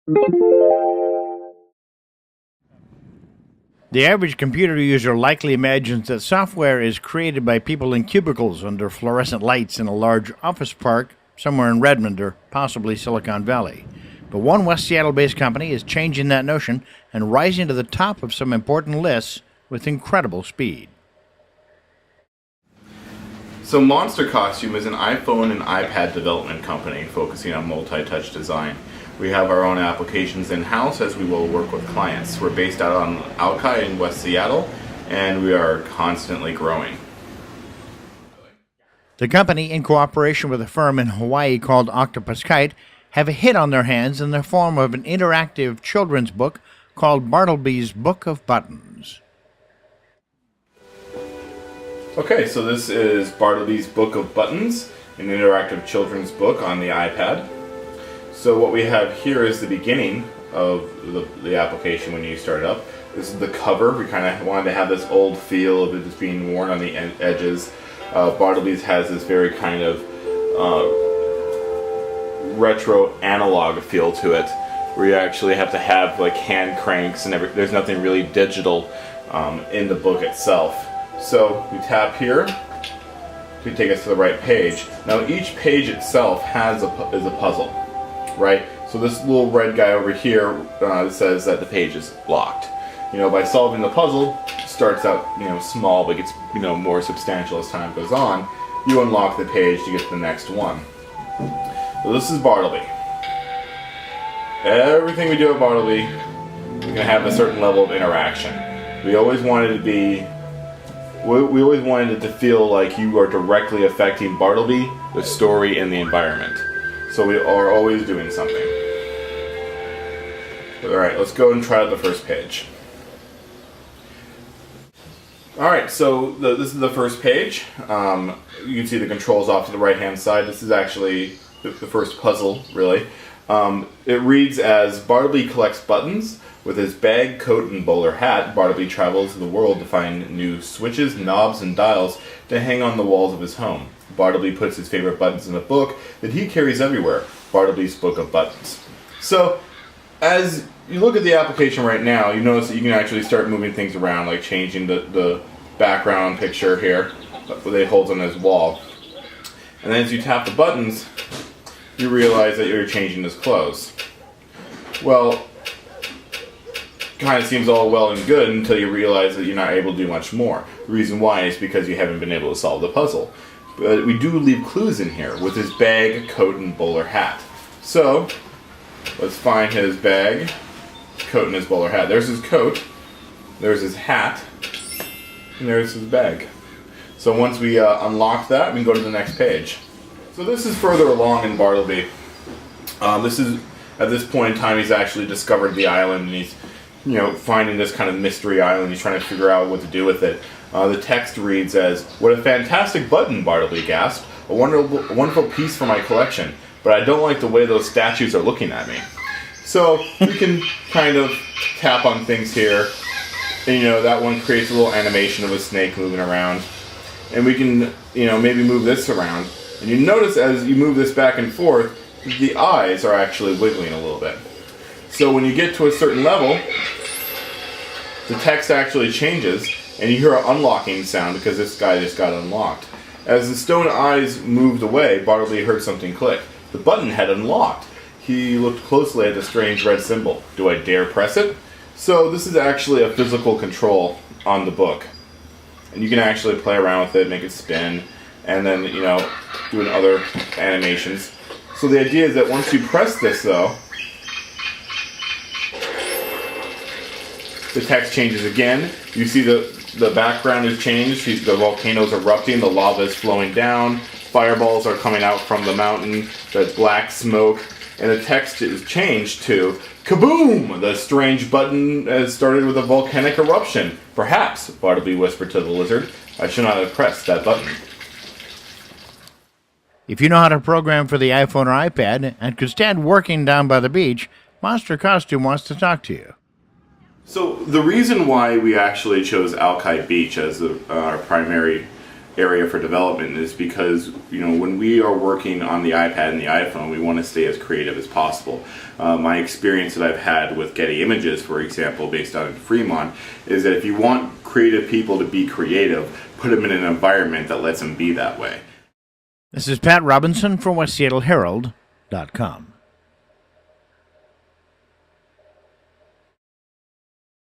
The average computer user likely imagines that software is created by people in cubicles under fluorescent lights in a large office park somewhere in Redmond or possibly Silicon Valley. But one West Seattle-based company is changing that notion and rising to the top of some important lists with incredible speed. So Monster Costume is an iPhone and iPad development company focusing on multi-touch design. We have our own applications in-house as we will work with clients. We're based out on Alki in West Seattle, and we are constantly growing. The company, in cooperation with a firm in Hawaii called Octopus Kite, have a hit on their hands in the form of an interactive children's book called Bartleby's Book of Buttons. Okay, so this is Bartleby's Book of Buttons, an interactive children's book on the iPad. So what we have here is the beginning of the application when you start it up. This is the cover. We kind of wanted to have this old feel of it just being worn on the edges. Bartleby's has this very kind of retro analog feel to it, where you actually have to have like hand cranks and there's nothing really digital in the book itself. So we tap here to take us to the right page. Now each page itself is a puzzle. Right? So this little red guy over here says that the page is locked. By solving the puzzle, it starts out, small, but gets, more substantial as time goes on. You unlock the page to get to the next one. So this is Bartleby. Everything we do at Bartleby, we can have a certain level of interaction. We always wanted it to feel like you are directly affecting Bartleby, the story, and the environment. So we are always doing something. Alright, let's go and try out the first page. Alright, so this is the first page. You can see the controls off to the right hand side. This is actually the first puzzle, really. It reads as Bartleby collects buttons. With his bag, coat, and bowler hat, Bartleby travels the world to find new switches, knobs, and dials to hang on the walls of his home. Bartleby puts his favorite buttons in a book that he carries everywhere, Bartleby's Book of Buttons. So, as you look at the application right now, you notice that you can actually start moving things around, like changing the background picture here that he holds on his wall. And then as you tap the buttons, you realize that you're changing his clothes. Well, kind of seems all well and good until you realize that you're not able to do much more. The reason why is because you haven't been able to solve the puzzle. But we do leave clues in here with his bag, coat, and bowler hat. So, let's find his bag, coat, and his bowler hat. There's his coat, there's his hat, and there's his bag. So once we unlock that, we can go to the next page. So this is further along in Bartleby. At this point in time, he's actually discovered the island, and he's finding this kind of mystery island. He's trying to figure out what to do with it. The text reads as, "What a fantastic button," Bartleby gasped. A wonderful piece for my collection, but I don't like the way those statues are looking at me." So we can kind of tap on things here. And that one creates a little animation of a snake moving around. And we can, maybe move this around. And you notice as you move this back and forth, the eyes are actually wiggling a little bit. So when you get to a certain level, the text actually changes, and you hear an unlocking sound because this guy just got unlocked. As the stone eyes moved away, Bartleby heard something click. The button had unlocked. He looked closely at the strange red symbol. Do I dare press it? So this is actually a physical control on the book. And you can actually play around with it, make it spin, and then, doing other animations. So the idea is that once you press this, though, the text changes again. You see the background has changed. The volcano's erupting. The lava is flowing down. Fireballs are coming out from the mountain. There's black smoke. And the text is changed to, "Kaboom! The strange button has started with a volcanic eruption. Perhaps," Bartleby whispered to the lizard, "I should not have pressed that button." If you know how to program for the iPhone or iPad and could stand working down by the beach, Monster Costume wants to talk to you. So the reason why we actually chose Alki Beach as our primary area for development is because, when we are working on the iPad and the iPhone, we want to stay as creative as possible. My experience that I've had with Getty Images, for example, based out in Fremont, is that if you want creative people to be creative, put them in an environment that lets them be that way. This is Pat Robinson from WestSeattleHerald.com.